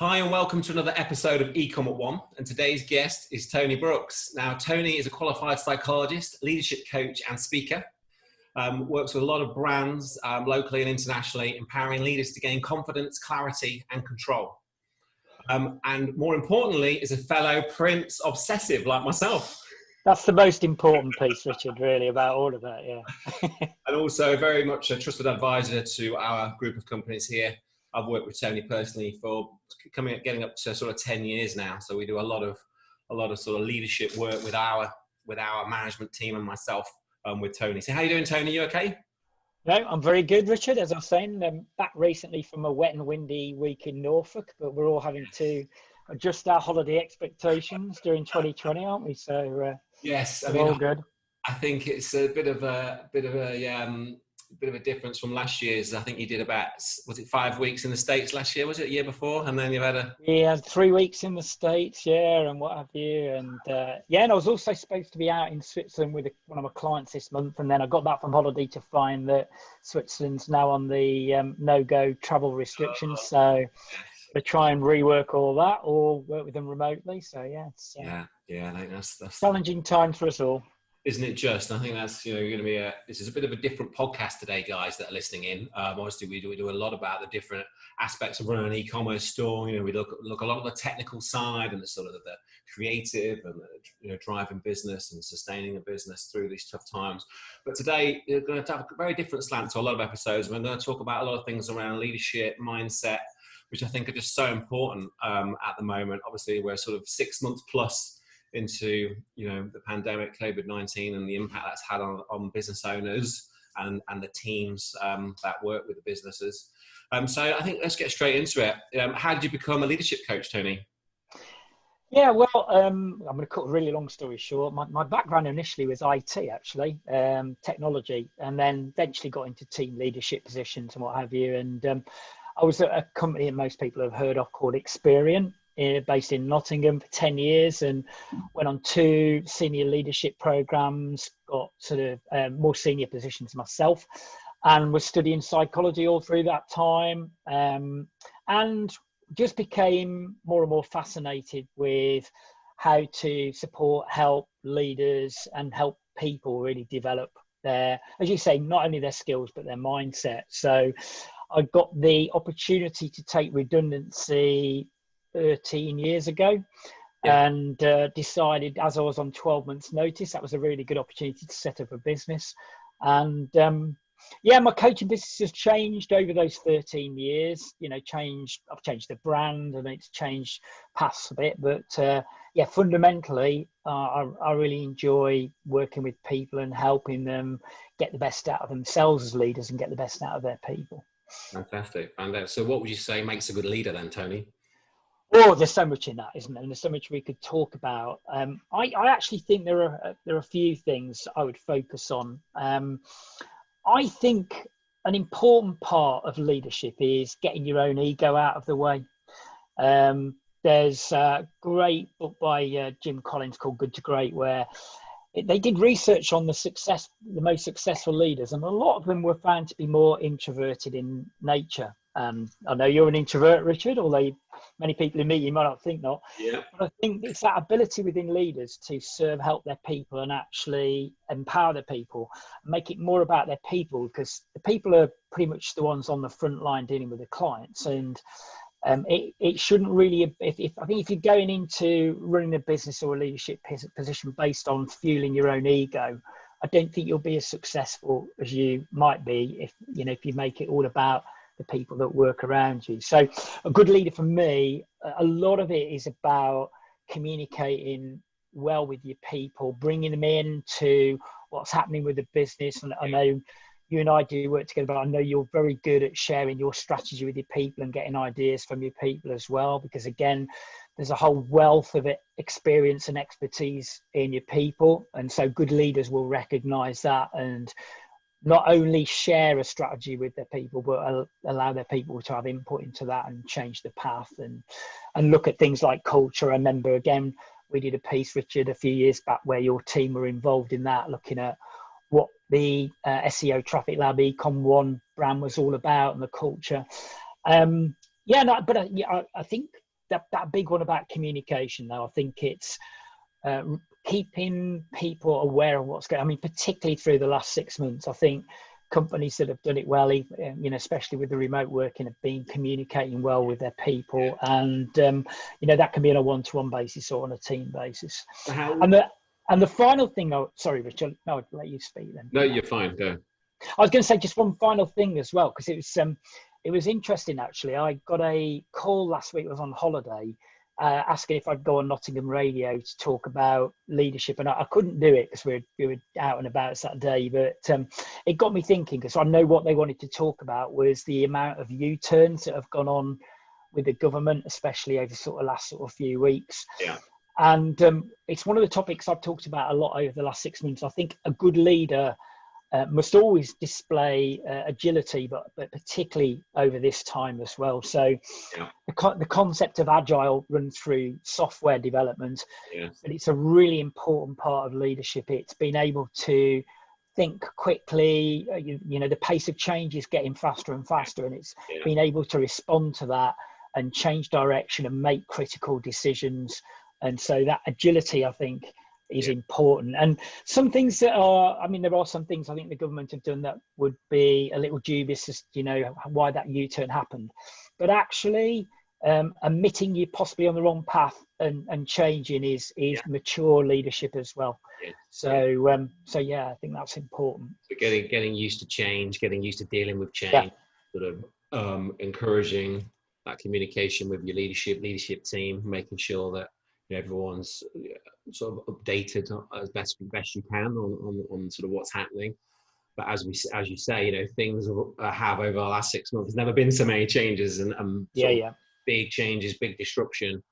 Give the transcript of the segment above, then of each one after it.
Hi and welcome to another episode of eCom at One, and today's guest is Tony Brooks. Now, Tony is a qualified psychologist, leadership coach and speaker. Works with a lot of brands locally and internationally, empowering leaders to gain confidence, clarity and control. And more importantly, is a fellow Prince obsessive like myself. That's the most important piece, Richard, really, about all of that, yeah. And also very much a trusted advisor to our group of companies here. I've worked with Tony personally for getting up to sort of 10 years now. So we do a lot of sort of leadership work with our management team and myself with Tony. So how you doing, Tony? You okay? No, I'm very good, Richard. As I was saying, I'm back recently from a wet and windy week in Norfolk, but we're all having to adjust our holiday expectations during 2020, aren't we? So yes, I mean, all good. I think it's a bit of a difference from last year's. I think you did about, was it 5 weeks in the States last year? Was it a year before? And then you've had Yeah, 3 weeks in the States, yeah, and what have you. And and I was also supposed to be out in Switzerland with one of my clients this month. And then I got back from holiday to find that Switzerland's now on the no-go travel restrictions. So to try and rework all that or work with them remotely. So yeah, it's I think that's challenging time for us all. Isn't it just? I think that's, going to be this is a bit of a different podcast today, guys, that are listening in. Obviously, we do a lot about the different aspects of running an e-commerce store. We look a lot at the technical side and the sort of the creative and the, driving business and sustaining a business through these tough times. But today, we're going to have a very different slant to a lot of episodes. We're going to talk about a lot of things around leadership, mindset, which I think are just so important at the moment. Obviously, we're sort of 6 months plus into the pandemic, COVID-19, and the impact that's had on business owners and the teams that work with the businesses. So I think let's get straight into it. How did you become a leadership coach, Tony? Yeah, well, I'm going to cut a really long story short. My background initially was IT, actually, technology, and then eventually got into team leadership positions and what have you. And I was at a company that most people have heard of called Experian, based in Nottingham for 10 years, and went on 2 senior leadership programs, got sort of more senior positions myself, and was studying psychology all through that time, and just became more and more fascinated with how to support, help leaders and help people really develop their, as you say, not only their skills, but their mindset. So I got the opportunity to take redundancy 13 years ago, and decided, as I was on 12 months notice, that was a really good opportunity to set up a business. And my coaching business has changed over those 13 years. I've changed the brand and it's changed paths a bit, but fundamentally I really enjoy working with people and helping them get the best out of themselves as leaders and get the best out of their people. Fantastic. And so what would you say makes a good leader then, Tony? Oh, there's so much in that, isn't there? And there's so much we could talk about. I actually think there are a few things I would focus on. I think an important part of leadership is getting your own ego out of the way. There's a great book by Jim Collins called Good to Great, where they did research on the most successful leaders, and a lot of them were found to be more introverted in nature. I know you're an introvert, Richard, although many people who meet you might not think not. Yeah. But I think it's that ability within leaders to help their people and actually empower their people, and make it more about their people, because the people are pretty much the ones on the front line dealing with the clients. And it shouldn't really, I think if you're going into running a business or a leadership position based on fueling your own ego, I don't think you'll be as successful as you might be if you make it all about the people that work around you. So a good leader for me, a lot of it is about communicating well with your people, bringing them into what's happening with the business. And I know you and I do work together, but I know you're very good at sharing your strategy with your people and getting ideas from your people as well, because again, there's a whole wealth of experience and expertise in your people. And so good leaders will recognize that and not only share a strategy with their people, but allow their people to have input into that and change the path and look at things like culture. I remember, again, we did a piece, Richard, a few years back where your team were involved in that, looking at what the SEO Traffic Lab eCom One brand was all about and the culture. I think that big one about communication, though. I think it's keeping people aware of what's going on. I mean, particularly through the last 6 months, I think companies that have done it well, especially with the remote working, have been communicating well with their people, and that can be on a one-to-one basis or on a team basis. And the final thing, sorry, Richard, no, I'll let you speak then. No, you're fine. Go. I was going to say just one final thing as well, because it was interesting actually. I got a call last week. I was on holiday, asking if I'd go on Nottingham Radio to talk about leadership, and I couldn't do it because we were out and about that day. But it got me thinking, because I know what they wanted to talk about was the amount of U-turns that have gone on with the government, especially over sort of last sort of few weeks. Yeah. And it's one of the topics I've talked about a lot over the last 6 months. I think a good leader must always display agility, but particularly over this time as well. So the concept of Agile runs through software development, but it's a really important part of leadership. It's being able to think quickly, the pace of change is getting faster and faster, and it's being able to respond to that and change direction and make critical decisions. And so that agility, I think, is important. And some things that there are some things I think the government have done that would be a little dubious as why that U-turn happened. But actually, admitting you're possibly on the wrong path and changing is mature leadership as well. So I think that's important. So getting used to change, getting used to dealing with change, sort of encouraging that communication with your leadership team, making sure that everyone's sort of updated as best you can on sort of what's happening. But as you say, things have over the last 6 months. There's never been so many changes and big changes, big disruption.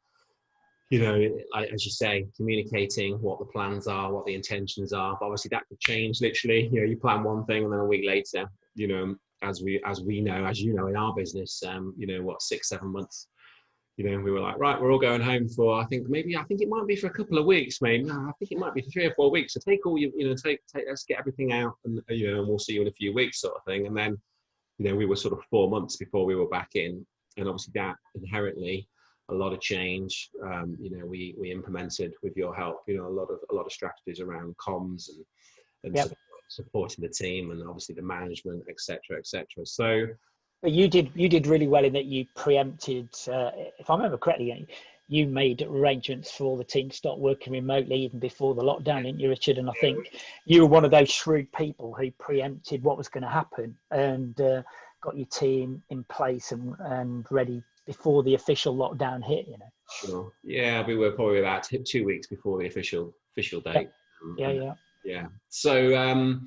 As you say, communicating what the plans are, what the intentions are. But obviously that could change literally. You plan one thing and then a week later, as we know, as you know, in our business, 6-7 months. We were like, right, we're all going home for, I think it might be for a couple of weeks, maybe. No, I think it might be for 3 or 4 weeks. So take all let's get everything out and, and we'll see you in a few weeks sort of thing. And then, we were sort of 4 months before we were back in. And obviously that inherently a lot of change, we implemented with your help, a lot of strategies around comms and supporting the team and obviously the management, et cetera, et cetera. So, but you did really well in that you preempted, if I remember correctly, you made arrangements for all the team to start working remotely even before the lockdown, didn't you, Richard? And I think you were one of those shrewd people who preempted what was going to happen and got your team in place and ready before the official lockdown hit, Sure. Yeah, we were probably about 2 weeks before the official date. Yeah. So,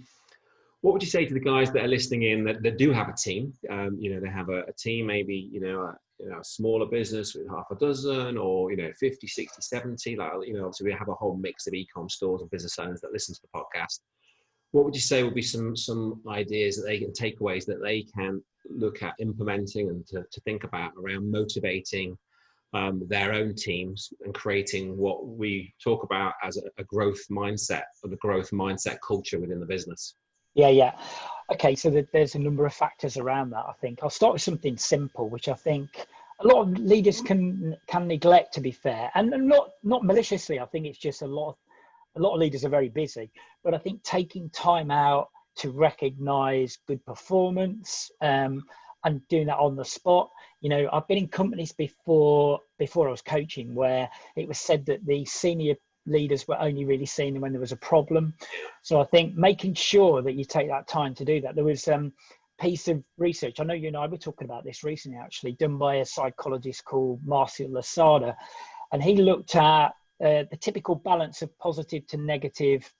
what would you say to the guys that are listening in that do have a team? They have a team, maybe, a smaller business with half a dozen or, 50, 60, 70, obviously we have a whole mix of e-com stores and business owners that listen to the podcast. What would you say would be some ideas that they can, takeaways that they can look at implementing and to think about around motivating their own teams and creating what we talk about as a growth mindset or the growth mindset culture within the business? Yeah. Okay, so there's a number of factors around that. I think I'll start with something simple, which I think a lot of leaders can neglect, to be fair, and not maliciously. I think it's just a lot of leaders are very busy, but I think taking time out to recognize good performance and doing that on the spot. I've been in companies before I was coaching where it was said that the senior leaders were only really seen them when there was a problem. So I think making sure that you take that time to do that. There was a piece of research, I know you and I were talking about this recently, actually, done by a psychologist called Marcel Lasada, and he looked at the typical balance of positive to negative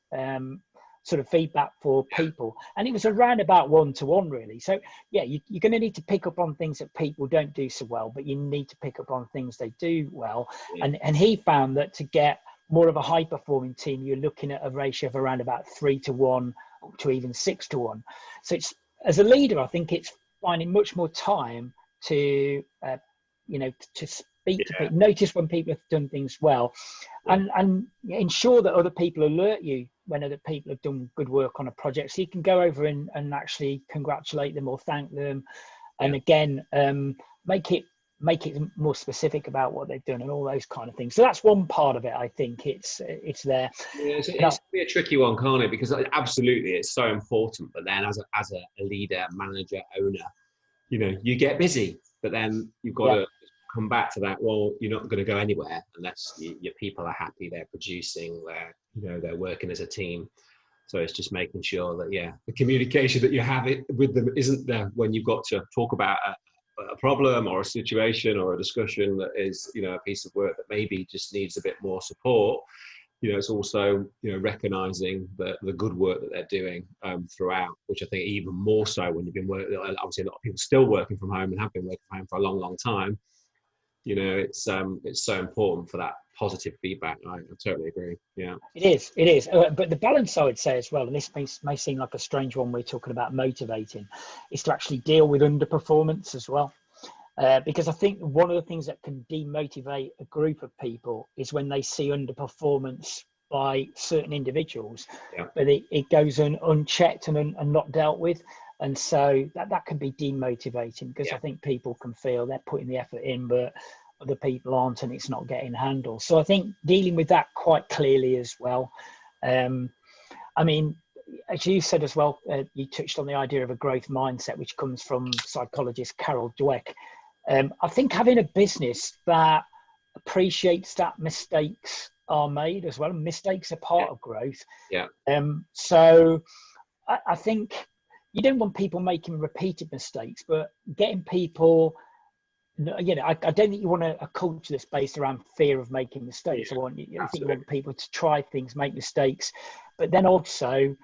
sort of feedback for people, and it was around about 1-to-1 really. So you're going to need to pick up on things that people don't do so well, but you need to pick up on things they do well. And he found that to get more of a high performing team, you're looking at a ratio of around about 3-to-1 up to even 6-to-1. So it's, as a leader, I think it's finding much more time to to speak to people, notice when people have done things well, and ensure that other people alert you when other people have done good work on a project, so you can go over and actually congratulate them or thank them. And again, make it make it more specific about what they've done and all those kind of things. So that's one part of it. I think it's there. Yeah, it's be a tricky one, can't it? Because absolutely, it's so important. But then, as a leader, manager, owner, you get busy. But then you've got to come back to that. Well, you're not going to go anywhere unless your people are happy. They're producing. They're working as a team. So it's just making sure that the communication that you have with them isn't there when you've got to talk about a problem or a situation or a discussion that is a piece of work that maybe just needs a bit more support. It's also recognizing the good work that they're doing throughout, which I think even more so when you've been working. Obviously, a lot of people still working from home and have been working from home for a long time. It's so important for that positive feedback. I totally agree. Yeah, it is. But the balance, I would say as well, and this may seem like a strange one, we're talking about motivating, is to actually deal with underperformance as well. Because I think one of the things that can demotivate a group of people is when they see underperformance by certain individuals, but it goes unchecked and not dealt with. And so that can be demotivating, because I think people can feel they're putting the effort in, but other people aren't, and it's not getting handled. So I think dealing with that quite clearly as well. I mean, as you said as well, you touched on the idea of a growth mindset, which comes from psychologist Carol Dweck. I think having a business that appreciates that mistakes are made as well. Mistakes are part of growth. So I think you don't want people making repeated mistakes, but getting people, I don't think you want a culture that's based around fear of making mistakes. I think you want people to try things, make mistakes, but then also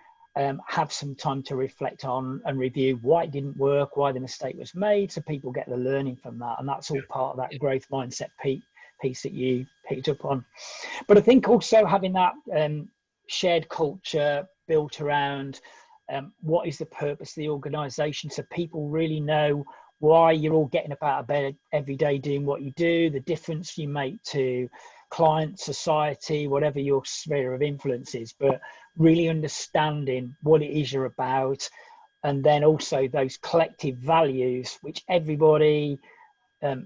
have some time to reflect on and review why it didn't work, why the mistake was made, so people get the learning from that. And that's all part of that growth mindset piece that you picked up on. But I think also having that shared culture built around what is the purpose of the organization, so people really know why you're all getting up out of bed every day doing what you do, the difference you make to client, society, whatever your sphere of influence is, but really understanding what it is you're about. And then also those collective values, which everybody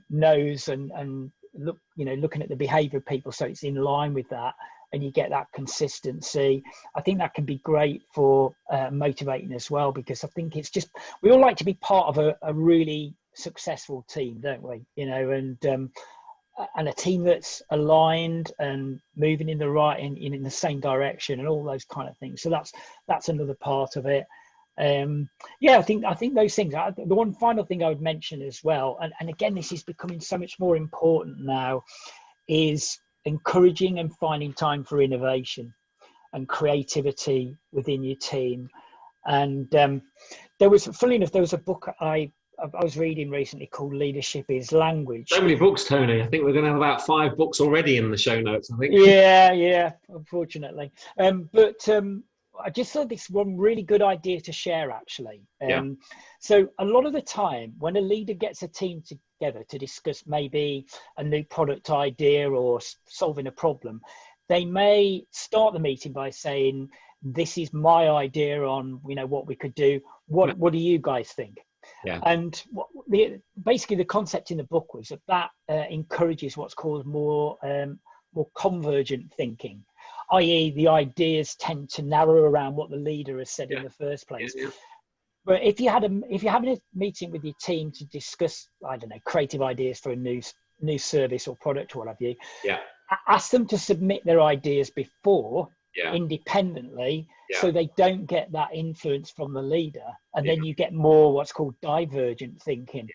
knows, and looking at the behavior of people, so it's in line with that, and you get that consistency. I think that can be great for motivating as well, because I think it's just, we all like to be part of a really successful team, don't we? And a team that's aligned and moving in the same direction and all those kind of things. So that's another part of it. I think those things. The one final thing I would mention as well, and again, this is becoming so much more important now, is encouraging and finding time for innovation and creativity within your team. And there was a book I was reading recently called Leadership is Language. So many books, Tony. I think we're going to have about 5 books already in the show notes, I think. Yeah, unfortunately. But I just thought this one really good idea to share, actually. So a lot of the time when a leader gets a team together to discuss maybe a new product idea or solving a problem, they may start the meeting by saying, this is my idea on what we could do. What do you guys think? And basically the concept in the book was that encourages what's called more convergent thinking, i.e. the ideas tend to narrow around what the leader has said in the first place. But if you're having a meeting with your team to discuss, I don't know, creative ideas for a new service or product or what have you, ask them to submit their ideas before independently, so they don't get that influence from the leader, and then you get more what's called divergent thinking.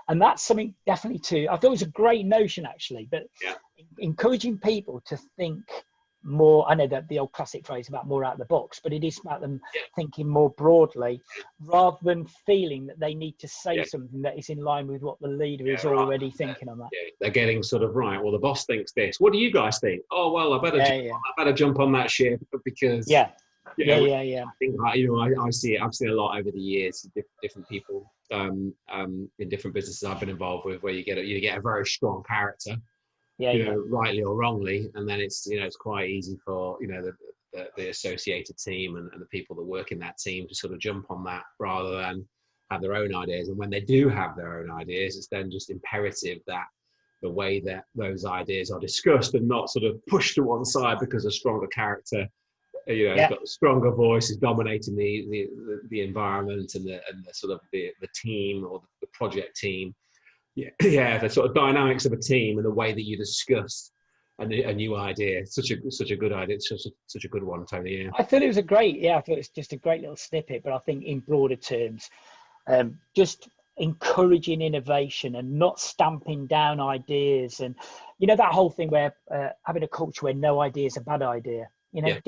And that's something definitely I thought it was a great notion, actually, but encouraging people to think more. I know that the old classic phrase about more out of the box, but it is about them thinking more broadly, rather than feeling that they need to say something that is in line with what the leader is already thinking on that. They're getting sort of, right, well, the boss thinks this. What do you guys think? Oh, well, I better jump on that ship, because I think I see it. I've seen a lot over the years, different people in different businesses I've been involved with, where you get a very strong character, rightly or wrongly, and then it's quite easy for the associated team and the people that work in that team to sort of jump on that, rather than have their own ideas. And when they do have their own ideas, it's then just imperative that the way that those ideas are discussed and not sort of pushed to one side because a stronger character, has Yeah. got a stronger voice, is dominating the environment and the sort of the team or the project team. Yeah, the sort of dynamics of a team and the way that you discuss a new idea. Such a good idea. It's such a good one, Tony. Yeah. I thought it was I thought it was just a great little snippet, but I think in broader terms, just encouraging innovation and not stamping down ideas, and that whole thing where having a culture where no idea is a bad idea. Yeah.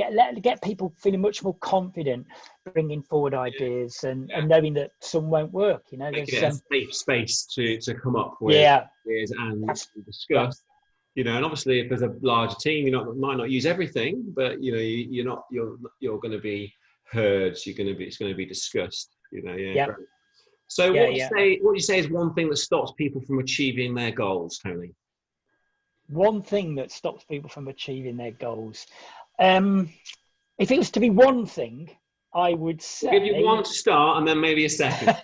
Get people feeling much more confident bringing forward ideas and knowing that some won't work. Making There's it a safe space to come up with yeah, ideas and yeah, discuss. And obviously, if there's a larger team, might not use everything, but you're going to be heard. It's going to be discussed. Yeah. yeah, Great. So, yeah, what yeah. do you say is one thing that stops people from achieving their goals, Tony? One thing that stops people from achieving their goals. If it was to be one thing, I would say. We'll give you one to start, and then maybe a second.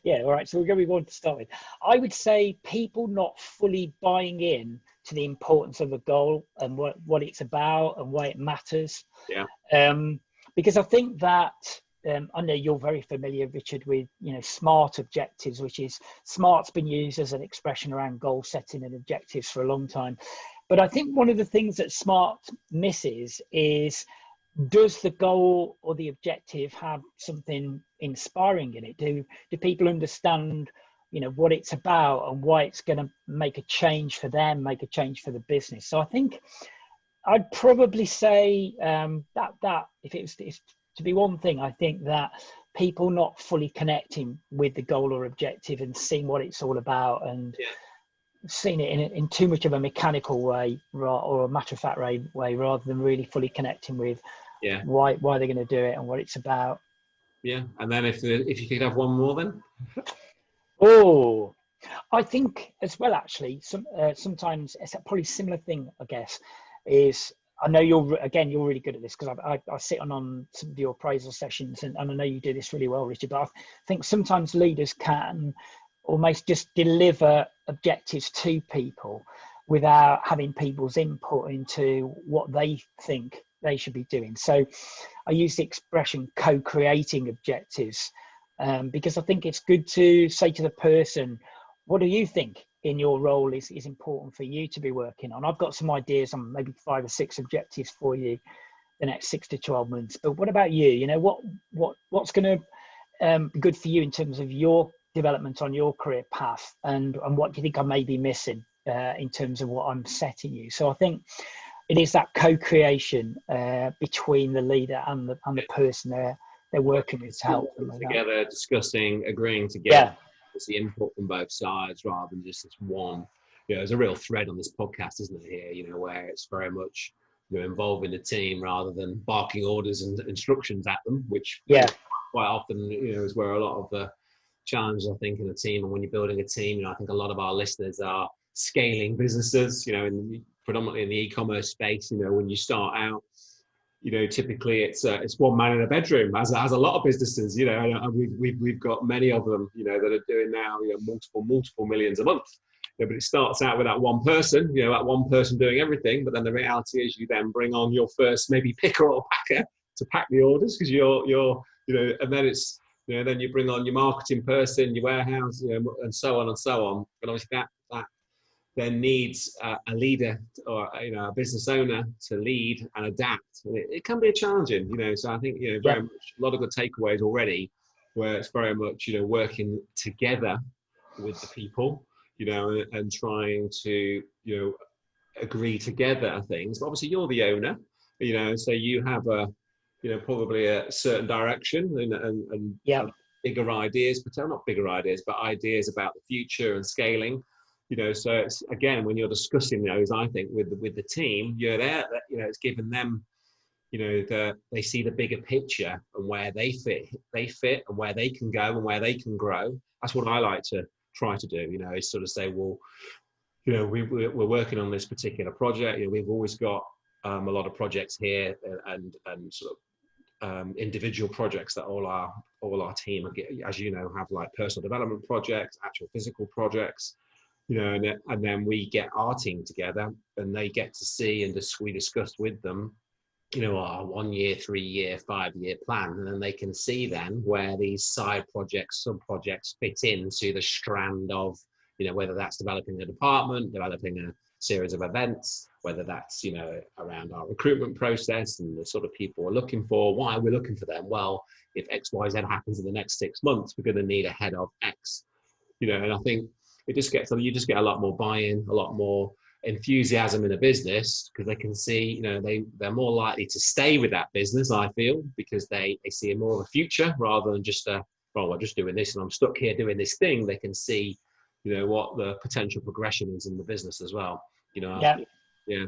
Yeah, all right. So we're going to be one to start with. I would say people not fully buying in to the importance of the goal and what it's about and why it matters. Yeah. Because I think that I know you're very familiar, Richard, with SMART objectives, which is SMART's been used as an expression around goal setting and objectives for a long time. But I think one of the things that SMART misses is, does the goal or the objective have something inspiring in it? Do people understand what it's about and why it's going to make a change for them, make a change for the business? So I think I'd probably say that if it's to be one thing, I think that people not fully connecting with the goal or objective and seeing what it's all about, and seeing it in too much of a mechanical way or a matter of fact way rather than really fully connecting with why they're going to do it and what it's about. Yeah. And then if you could have one more, then. Oh, I think as well, actually, sometimes it's a probably similar thing, I guess, is, I know you're really good at this because I sit on some of your appraisal sessions, and I know you do this really well, Richard, but I think sometimes leaders can almost just deliver objectives to people without having people's input into what they think they should be doing. So I use the expression co-creating objectives, because I think it's good to say to the person, what do you think in your role is important for you to be working on? I've got some ideas on maybe 5 or 6 objectives for you the next 6 to 12 months. But what about you? What's going to be good for you in terms of your development on your career path, and what do you think I may be missing in terms of what I'm setting you? So I think it is that co-creation between the leader and the person they're working with to help them together, discussing, agreeing together. It's the input from both sides rather than just this one. There's a real thread on this podcast, isn't there, here, where it's very much involving the team rather than barking orders and instructions at them, which quite often is where a lot of the challenges, I think, in a team. And when you're building a team, I think a lot of our listeners are scaling businesses, predominantly in the e-commerce space. When you start out, typically it's one man in a bedroom, as a lot of businesses, and we've got many of them, that are doing now, multiple millions a month. But it starts out with that one person, doing everything. But then the reality is, you then bring on your first maybe picker or packer to pack the orders, because you're and then it's then you bring on your marketing person, your warehouse, and so on and so on. And obviously that then needs a leader or a business owner to lead and adapt. And it can be challenging, So I think very much a lot of good takeaways already, where it's very much working together with the people, and trying to agree together things. But obviously you're the owner, so you have a probably a certain direction and bigger ideas, but not bigger ideas, but ideas about the future and scaling. So it's, again, when you're discussing those, I think with the team, you're there, it's given them, they see the bigger picture and where they fit and where they can go and where they can grow. That's what I like to try to do, is sort of say, well, we're working on this particular project. We've always got a lot of projects here and sort of individual projects that all all our team, as you know, have like personal development projects, actual physical projects, you know, and then we get our team together and they get to see, and we discuss with them, you know, our 1 year, 3 year, 5 year plan. And then they can see then where these side projects, sub projects fit into the strand of, you know, whether that's developing a department, developing a series of events, whether that's, you know, around our recruitment process and the sort of people we're looking for. Why are we looking for them? Well, if X, Y, Z happens in the next 6 months, we're going to need a head of X, you know. And I think you just get a lot more buy-in, a lot more enthusiasm in a business, because they can see, you know, they're more likely to stay with that business, I feel, because they see more of a future rather than just well, we're just doing this and I'm stuck here doing this thing. They can see, you know, what the potential progression is in the business as well, you know. Yeah. Yeah.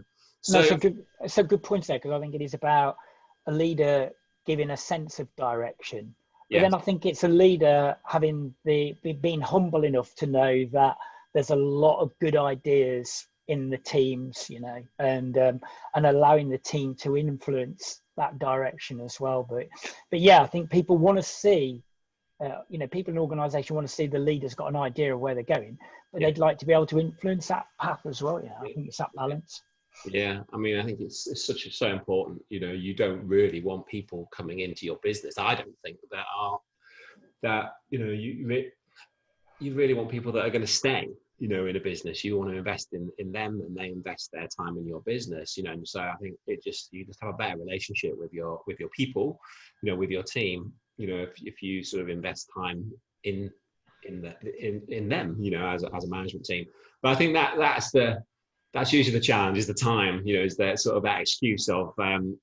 No, So it's a good point there, because I think it is about a leader giving a sense of direction. But yes, then I think it's a leader having being humble enough to know that there's a lot of good ideas in the teams, you know, and allowing the team to influence that direction as well. But yeah, I think people want to see, you know, people in an organisation want to see the leader's got an idea of where they're going, but yeah. they'd like to be able to influence that path as well. Yeah, I think it's that balance. Yeah, I mean, I think it's so important. You know, you don't really want people coming into your business. I don't think that you know, you really want people that are going to stay, you know, in a business. You want to invest in them, and they invest their time in your business, you know. And so I think you just have a better relationship with your people, you know, with your team, you know, if you sort of invest time in them, you know, as a management team. But I think that's usually the challenge, is the time, you know, is that sort of that excuse of,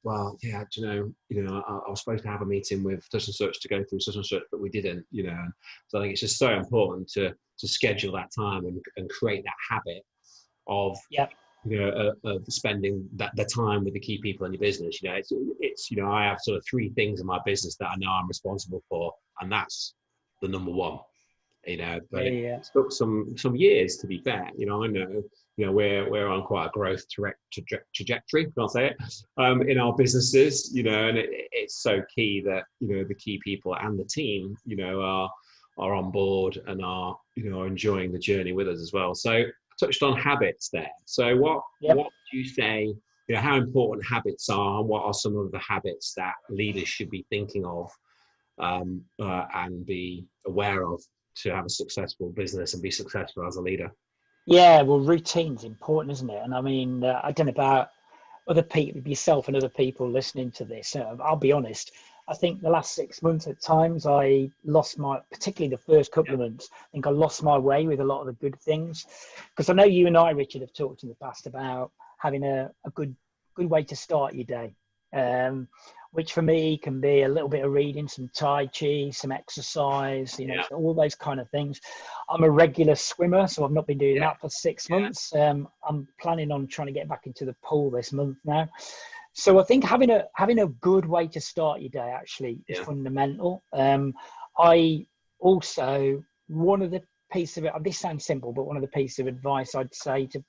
well, yeah, do you know, I was supposed to have a meeting with such and such to go through such and such, but we didn't, you know. So I think it's just so important to schedule that time and create that habit of, Yeah. you know, of spending the time with the key people in your business. You know, it's, you know, I have sort of 3 things in my business that I know I'm responsible for, and that's the number one. You know, but Yeah, yeah. it's took some years, to be fair. You know, I know, you know, we're on quite a growth trajectory, can I say it, in our businesses, you know, and it's so key that, you know, the key people and the team, you know, are on board and are, you know, enjoying the journey with us as well. So I touched on habits there. So what Yep. do you say, you know, how important habits are, and what are some of the habits that leaders should be thinking of, and be aware of, to have a successful business and be successful as a leader? Yeah, well, routine's important, isn't it? And I mean, I don't know about other people, yourself and other people listening to this. I'll be honest. I think the last 6 months at times I lost particularly the first couple of months, I think I lost my way with a lot of the good things. Because I know you and I, Richard, have talked in the past about having a good way to start your day. Which for me can be a little bit of reading, some Tai Chi, some exercise, you know, Yeah. all those kind of things. I'm a regular swimmer, so I've not been doing Yeah. that for 6 Yeah. months. I'm planning on trying to get back into the pool this month now. So I think having a good way to start your day actually is fundamental. I also, one of the pieces of it, this sounds simple, but one of the pieces of advice I'd say to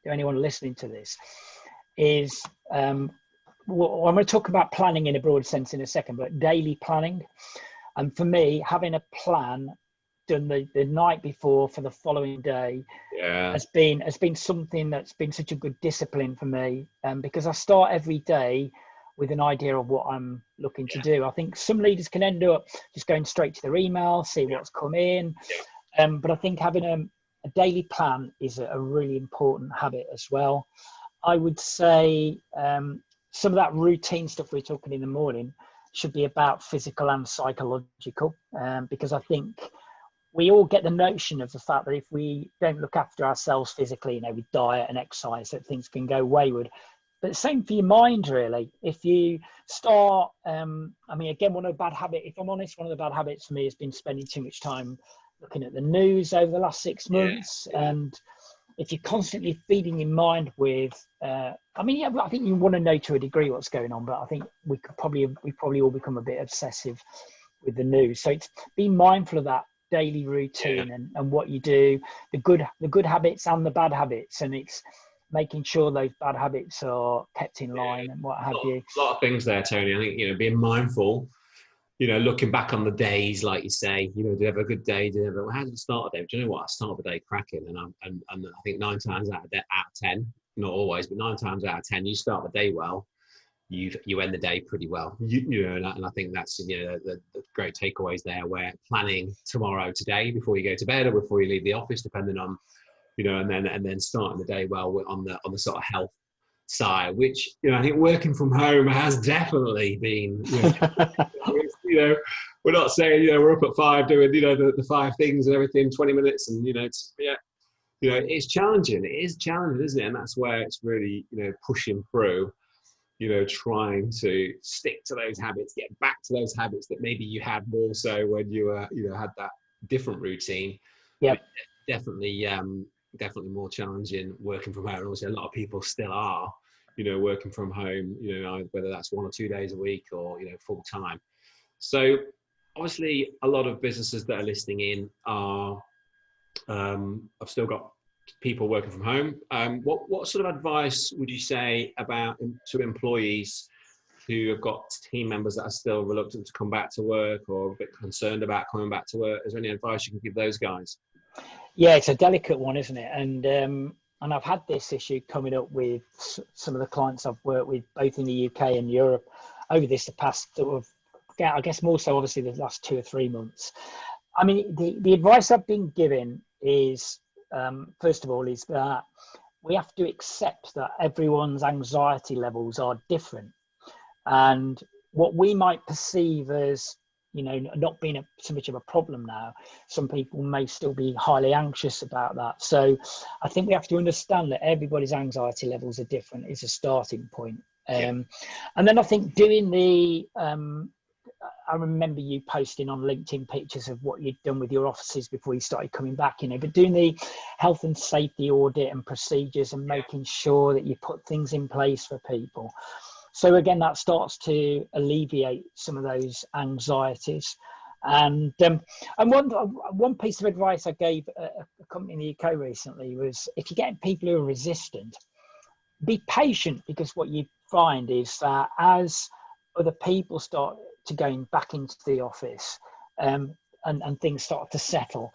anyone listening to this is, well, I'm going to talk about planning in a broad sense in a second, but daily planning. And for me, having a plan done the night before for the following day has been something that's been such a good discipline for me, because I start every day with an idea of what I'm looking to do. I think some leaders can end up just going straight to their email, see what's come in. But I think having a daily plan is a really important habit as well. I would say some of that routine stuff we're talking in the morning should be about physical and psychological, because I think we all get the notion of the fact that if we don't look after ourselves physically, you know, with diet and exercise, that things can go wayward. But same for your mind, really. If you start, I mean, again, one of the bad habits, if I'm honest, one of the bad habits for me has been spending too much time looking at the news over the last 6 months. And if you're constantly feeding your mind with, I mean, yeah, I think you want to know to a degree what's going on, but I think we probably all become a bit obsessive with the news. So it's being mindful of that daily routine and what you do, the good habits and the bad habits, and it's making sure those bad habits are kept in line and what have you. A lot of things there, Tony. I think, you know, being mindful looking back on the days, like you say, did you have a good day? Did you have how did it start the day? Do you know what? I start the day cracking, and I think 9 times out of 10, not always, but 9 times out of 10, you start the day well, you end the day pretty well. And I think that's the great takeaways there. Where planning tomorrow, today, before you go to bed or before you leave the office, depending on and then starting the day well on the sort of health side, which I think working from home has definitely been. We're not saying we're up at 5 doing the 5 things and everything 20 minutes, and it's challenging. It is challenging, isn't it? And that's where it's really pushing through. Trying to stick to those habits, get back to those habits that maybe you had more so when you had that different routine. Yeah, definitely more challenging working from home. Obviously, a lot of people still are, working from home, whether that's 1 or 2 days a week or full time. So obviously, a lot of businesses that are listening in are I've still got people working from home. What sort of advice would you say to employees who have got team members that are still reluctant to come back to work or a bit concerned about coming back to work? Is there any advice you can give those guys? Yeah, it's a delicate one, isn't it? And I've had this issue coming up with some of the clients I've worked with, both in the UK and Europe, over the past sort of, I guess more so obviously the last 2 or 3 months. I mean, the advice I've been given is, first of all, is that we have to accept that everyone's anxiety levels are different. And what we might perceive as, not being so much of a problem now, some people may still be highly anxious about that. So I think we have to understand that everybody's anxiety levels are different is a starting point. And then I think doing I remember you posting on LinkedIn pictures of what you'd done with your offices before you started coming back, but doing the health and safety audit and procedures and making sure that you put things in place for people. So again, that starts to alleviate some of those anxieties. And one piece of advice I gave a company in the UK recently was, if you get people who are resistant, be patient, because what you find is that as other people start to going back into the office and things start to settle,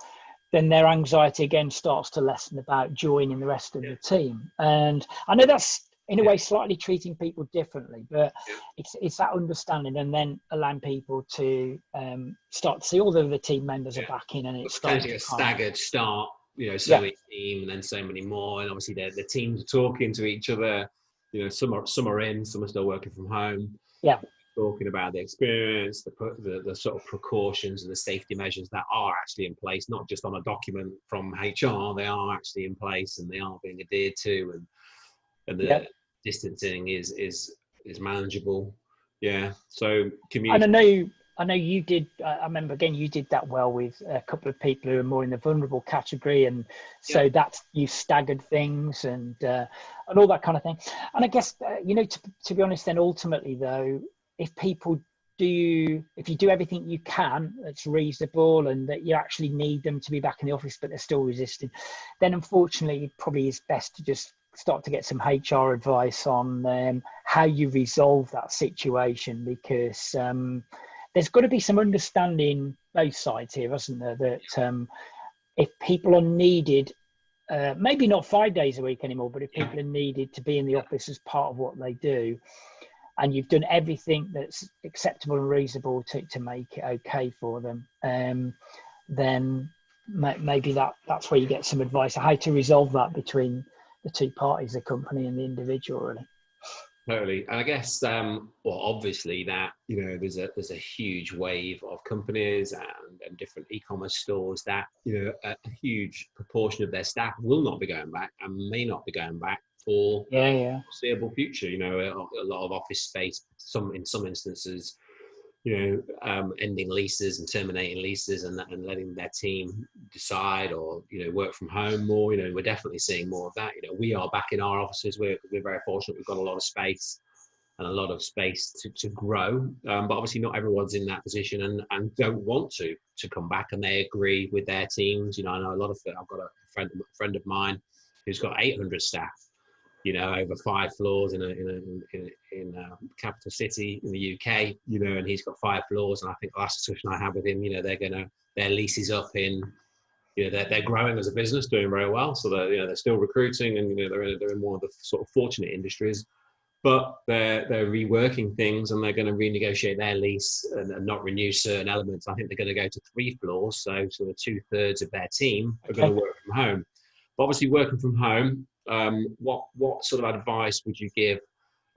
then their anxiety again starts to lessen about joining the rest of the team. And I know that's in a way slightly treating people differently, but it's that understanding, and then allowing people to start to see all the team members are back in, and it starts a staggered start, so many team and then so many more, and obviously the teams are talking to each other. Some are in, some are still working from home. Talking about the experience, the sort of precautions and the safety measures that are actually in place, not just on a document from HR. They are actually in place and they are being adhered to, and the distancing is manageable. So community. And I know you did. I remember again, you did that well with a couple of people who are more in the vulnerable category, and so that's you staggered things and all that kind of thing. And I guess to be honest, then ultimately though, if you do everything you can that's reasonable, and that you actually need them to be back in the office but they're still resisting, then unfortunately it probably is best to just start to get some HR advice on how you resolve that situation, because there's got to be some understanding both sides here, hasn't there, that if people are needed, maybe not 5 days a week anymore, but if people are needed to be in the office as part of what they do, and you've done everything that's acceptable and reasonable to make it okay for them, then maybe that's where you get some advice on how to resolve that between the two parties, the company and the individual, really. Totally. And I guess, obviously that, there's a huge wave of companies and different e-commerce stores that, a huge proportion of their staff will not be going back and may not be going back for foreseeable future. A lot of office space, in some instances, ending leases and terminating leases and letting their team decide, or work from home more. We're definitely seeing more of that. We are back in our offices. We're very fortunate. We've got a lot of space and a lot of space to grow, but obviously not everyone's in that position and don't want to come back, and they agree with their teams. I know a lot of I've got a friend of mine who's got 800 staff, over 5 floors in a capital city in the UK, and he's got 5 floors. And I think the last discussion I had with him, their lease is up in, they're growing as a business, doing very well. So they're still recruiting, and they're in one of the sort of fortunate industries, but they're reworking things, and they're going to renegotiate their lease and not renew certain elements. I think they're going to go to 3 floors, so sort of 2/3 of their team are going to work from home. But obviously, working from home, what sort of advice would you give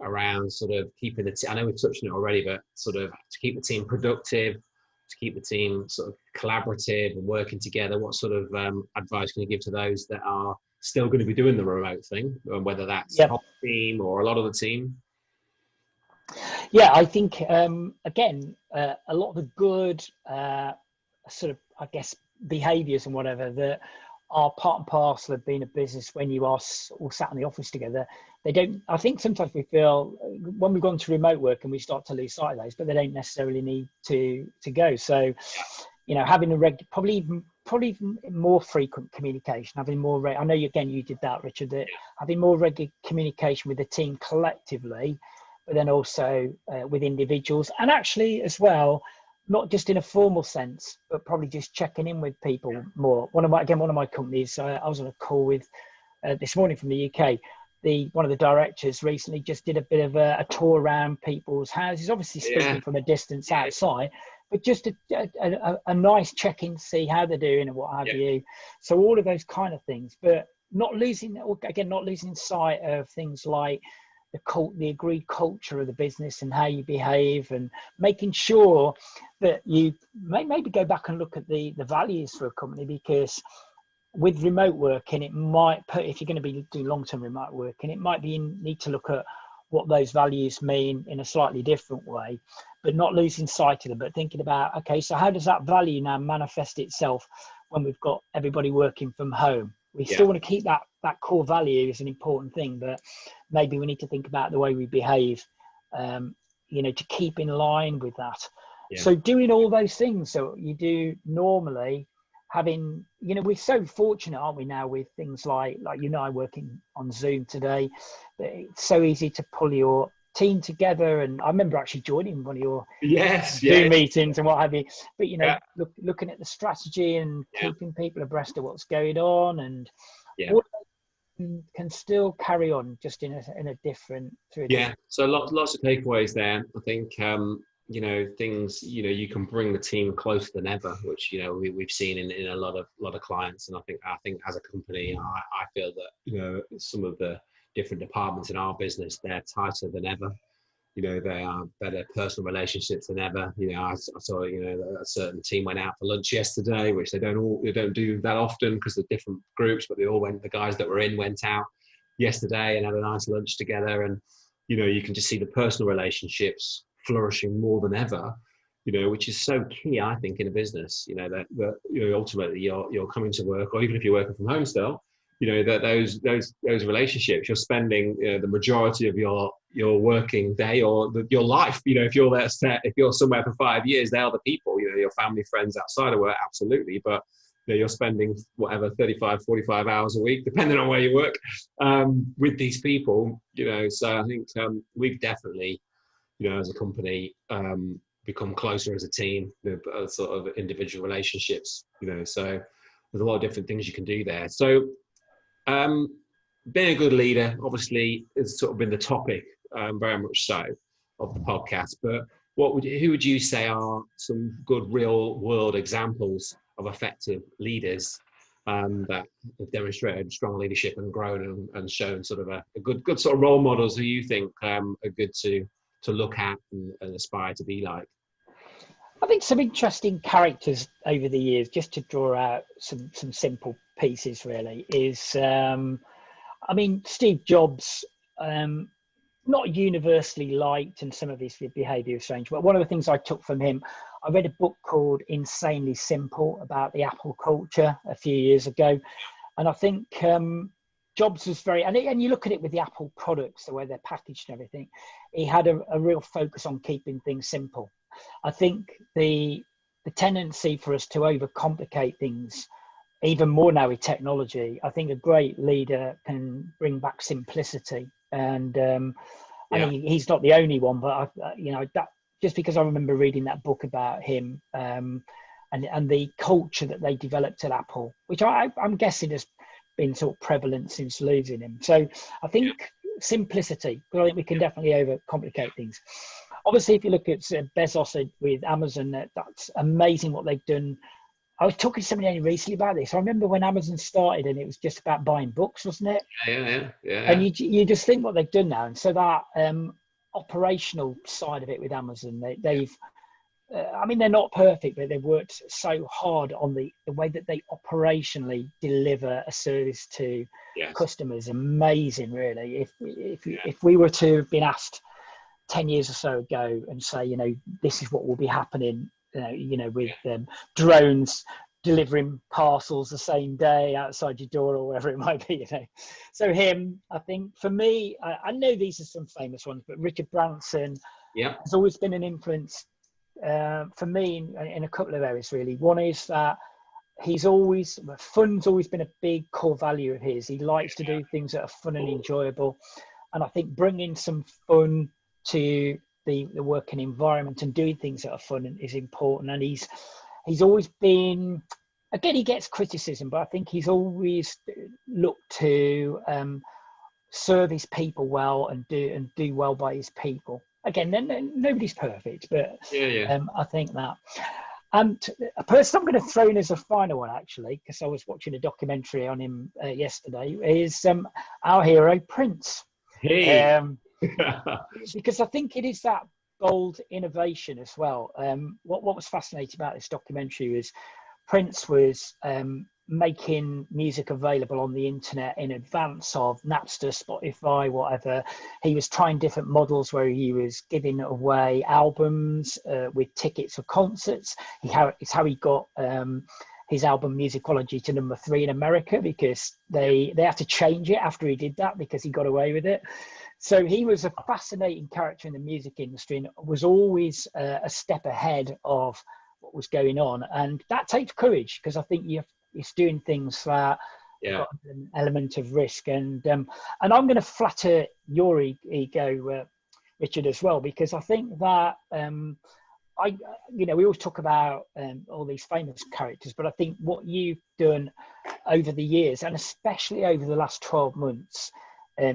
around sort of keeping the I know we've touched on it already, but sort of to keep the team productive, to keep the team sort of collaborative and working together? What sort of advice can you give to those that are still going to be doing the remote thing, whether that's the whole team or a lot of the team? Yeah, I think again, a lot of the good sort of, I guess, behaviours and whatever that are part and parcel of being a business when you are all sat in the office together. They don't. I think sometimes we feel when we've gone to remote work and we start to lose sight of those, but they don't necessarily need to go. So, having a probably even more frequent communication, having more. I know you did that, Richard. That having more regular communication with the team collectively, but then also with individuals, and actually as well, not just in a formal sense, but probably just checking in with people more. One of my companies, I was on a call with this morning from the UK. One of the directors recently just did a bit of a tour around people's houses, obviously speaking from a distance outside, but just a nice check-in to see how they're doing and what have you. So all of those kind of things, but not losing sight of things like the agreed culture of the business and how you behave, and making sure that you maybe go back and look at the values for a company, because with remote working, it might if you're going to be doing long-term remote working, it might be need to look at what those values mean in a slightly different way, but not losing sight of them, but thinking about, okay, so how does that value now manifest itself when we've got everybody working from home? We still want to keep that core value is an important thing, but maybe we need to think about the way we behave, to keep in line with that. So doing all those things so you do normally, having, we're so fortunate, aren't we, now with things like I'm working on Zoom today. It's so easy to pull your team together, and I remember actually joining one of your Zoom meetings and what have you. But looking at the strategy and keeping people abreast of what's going on, and can still carry on just in a different. So lots of takeaways there. I think things you can bring the team closer than ever, which we've seen in a lot of clients. And I think as a company, I feel that some of the different departments in our business, they're tighter than ever. They are better personal relationships than ever. I saw a certain team went out for lunch yesterday, which they don't do that often because they're different groups, but the guys that were in went out yesterday and had a nice lunch together. And you can just see the personal relationships flourishing more than ever, which is so key, I think, in a business. That ultimately you're coming to work, or even if you're working from home still, that those relationships, you're spending the majority of your working day or your life. If you're somewhere for 5 years, they are the people. Your family, friends outside of work, absolutely, but you're spending whatever 35, 45 hours a week, depending on where you work, with these people. So I think we've definitely, as a company, become closer as a team, sort of individual relationships. So there's a lot of different things you can do there. So being a good leader, obviously, has sort of been the topic, very much so, of the podcast. But who would you say are some good real world examples of effective leaders that have demonstrated strong leadership and grown and shown sort of a good sort of role models who you think are good to look at and aspire to be like? I think some interesting characters over the years, just to draw out some simple pieces really, is Steve Jobs, not universally liked, and some of his behaviour is strange, but one of the things I took from him, I read a book called Insanely Simple about the Apple culture a few years ago, and I think Jobs was very, and you look at it with the Apple products, the way they're packaged and everything, he had a real focus on keeping things simple. I think the tendency for us to overcomplicate things even more now with technology, I think a great leader can bring back simplicity. And I Yeah. mean, he's not the only one, but that just because I remember reading that book about him, and the culture that they developed at Apple, which I'm guessing has been sort of prevalent since losing him. So I think simplicity, but I think we can definitely overcomplicate things. Obviously, if you look at Bezos with Amazon, that's amazing what they've done. I was talking to somebody recently about this. I remember when Amazon started and it was just about buying books, wasn't it? And you just think what they've done now. And so that operational side of it with Amazon, they've I mean, they're not perfect, but they've worked so hard on the way that they operationally deliver a service to customers. Amazing, really. If we were to have been asked 10 years or so ago and say, this is what will be happening, with drones delivering parcels the same day outside your door or wherever it might be, So him, I think for me, I know these are some famous ones, but Richard Branson has always been an influence for me in a couple of areas, really. One is that fun's always been a big core value of his. He likes to do things that are fun and enjoyable. And I think bringing some fun to the working environment and doing things that are fun is important. And he's always been, again, he gets criticism, but I think he's always looked to serve his people well and do well by his people. Again, nobody's perfect, but I think that. And a person I'm going to throw in as a final one, actually, because I was watching a documentary on him yesterday, is our hero, Prince. Hey. Because I think it is that bold innovation as well. What was fascinating about this documentary was Prince was making music available on the internet in advance of Napster, Spotify, whatever. He was trying different models where he was giving away albums with tickets for concerts. It's how he got his album Musicology to #3 in America, because they had to change it after he did that because he got away with it. So he was a fascinating character in the music industry and was always a step ahead of what was going on. And that takes courage, because I think it's doing things that have got an element of risk. And I'm going to flatter your ego, Richard, as well, because I think that we always talk about all these famous characters, but I think what you've done over the years, and especially over the last 12 months,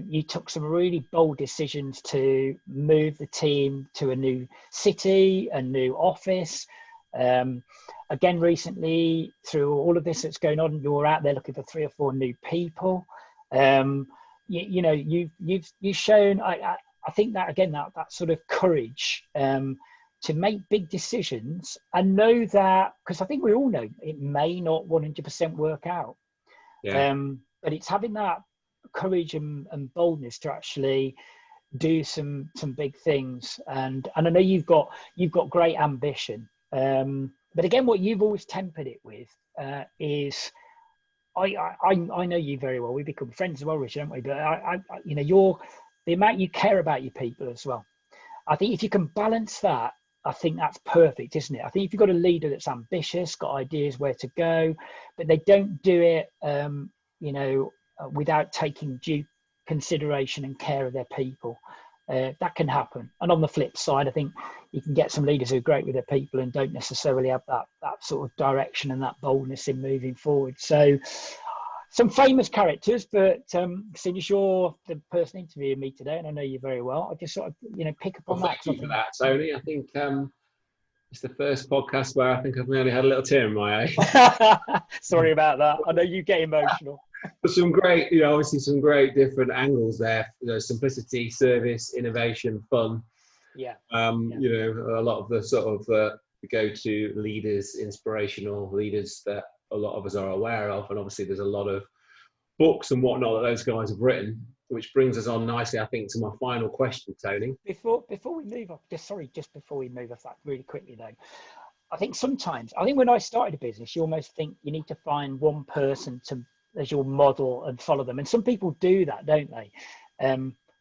you took some really bold decisions to move the team to a new city, a new office. Again, recently, through all of this that's going on, you're out there looking for 3 or 4 new people. You've shown, I think that, again, that sort of courage to make big decisions and know that, because I think we all know it may not 100% work out. But it's having that courage and boldness to actually do some big things. And I know you've got great ambition. But again, what you've always tempered it with is, I know you very well. We become friends as well, Richard, haven't we? But you're the amount you care about your people as well. I think if you can balance that, I think that's perfect, isn't it? I think if you've got a leader that's ambitious, got ideas where to go, but they don't do it, without taking due consideration and care of their people, that can happen. And on the flip side, I think you can get some leaders who are great with their people and don't necessarily have that sort of direction and that boldness in moving forward. So some famous characters, but seeing as you're the person interviewing me today, and I know you very well, I just sort of pick up on that. Thank you for that, Tony. I think it's the first podcast where I think I've nearly had a little tear in my eye. Sorry about that. I know you get emotional. Some great, obviously some great different angles there. Simplicity, service, innovation, fun. A lot of the sort of the go-to leaders, inspirational leaders that a lot of us are aware of, and obviously there's a lot of books and whatnot that those guys have written, which brings us on nicely, I think, to my final question, Tony. Before we move off, just before we move off that really quickly though, I think when I started a business, you almost think you need to find one person as your model and follow them. And some people do that, don't they?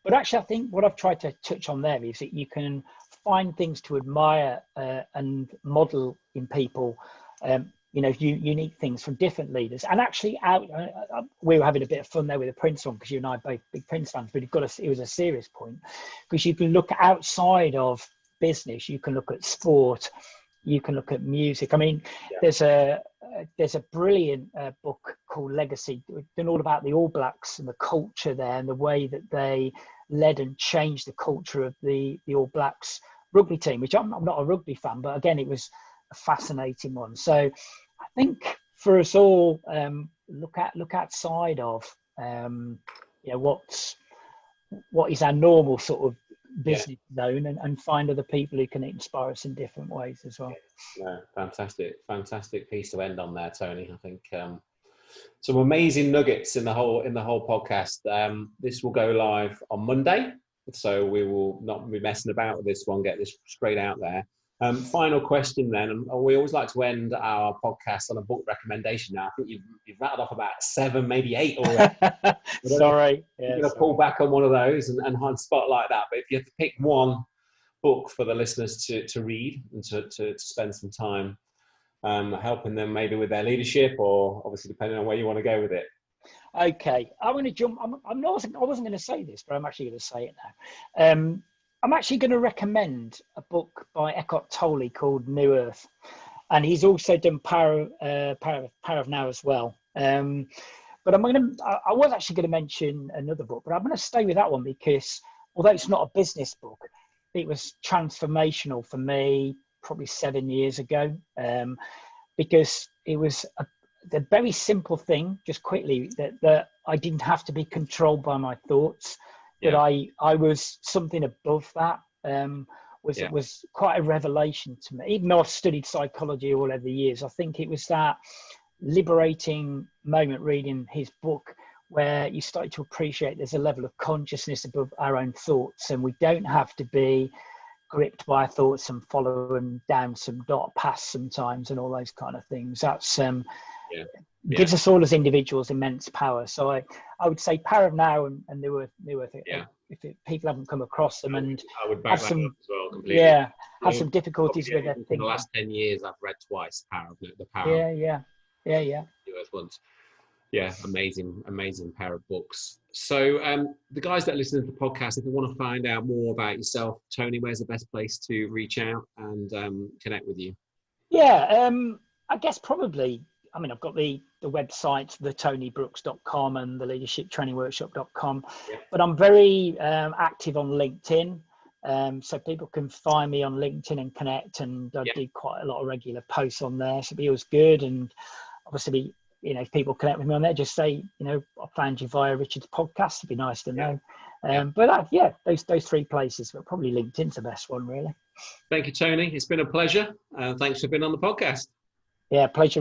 But actually, I think what I've tried to touch on there is that you can find things to admire and model in people unique things from different leaders. And actually, we were having a bit of fun there with the Prince one, because you and I are both big Prince fans. But it was a serious point, because you can look outside of business. You can look at sport. You can look at music. I mean, there's a brilliant book called Legacy, done all about the All Blacks and the culture there, and the way that they led and changed the culture of the All Blacks rugby team, which I'm not a rugby fan, but again, it was a fascinating one. So I think for us all, look outside of what is our normal sort of business zone, and find other people who can inspire us in different ways as well. Yeah, fantastic piece to end on there, Tony. I think some amazing nuggets in the whole podcast. This will go live on Monday, so we will not be messing about with this one. Get this straight out there. Final question then, and we always like to end our podcast on a book recommendation. Now, I think you've rattled off about 7, maybe 8 already. Sorry. You're going to pull back on one of those and spotlight that. But if you have to pick one book for the listeners to read and to spend some time helping them maybe with their leadership, or obviously depending on where you want to go with it. Okay, I'm going to jump. I wasn't going to say this, but I'm actually going to say it now. I'm actually going to recommend a book by Eckhart Tolle called New Earth, and he's also done Power of Now as well. But I was actually going to mention another book, but I'm going to stay with that one, because although it's not a business book, it was transformational for me probably 7 years ago, because it was the very simple thing, just quickly, that I didn't have to be controlled by my thoughts. That I was something above that. It was quite a revelation to me. Even though I've studied psychology all over the years, I think it was that liberating moment reading his book, where you start to appreciate there's a level of consciousness above our own thoughts, and we don't have to be gripped by our thoughts and follow them down some dark paths sometimes, and all those kind of things. That's gives us all as individuals immense power. So I would say Power of Now and New Earth. If people haven't come across them, and I would back that up as well completely. Have some difficulties with their thinking. In the last 10 years, I've read twice the Power. Yeah. New Earth once. Yeah, amazing pair of books. So the guys that listen to the podcast, if they want to find out more about yourself, Tony, where's the best place to reach out and connect with you? I guess probably, I've got the website, thetonybrooks.com and the leadershiptrainingworkshop.com, but I'm very active on LinkedIn. So people can find me on LinkedIn and connect, and I do quite a lot of regular posts on there. So it'd be always good. And obviously, if people connect with me on there, just say, I found you via Richard's podcast. It'd be nice to know. But those 3 places, but probably LinkedIn's the best one, really. Thank you, Tony. It's been a pleasure. Thanks for being on the podcast. Yeah, pleasure.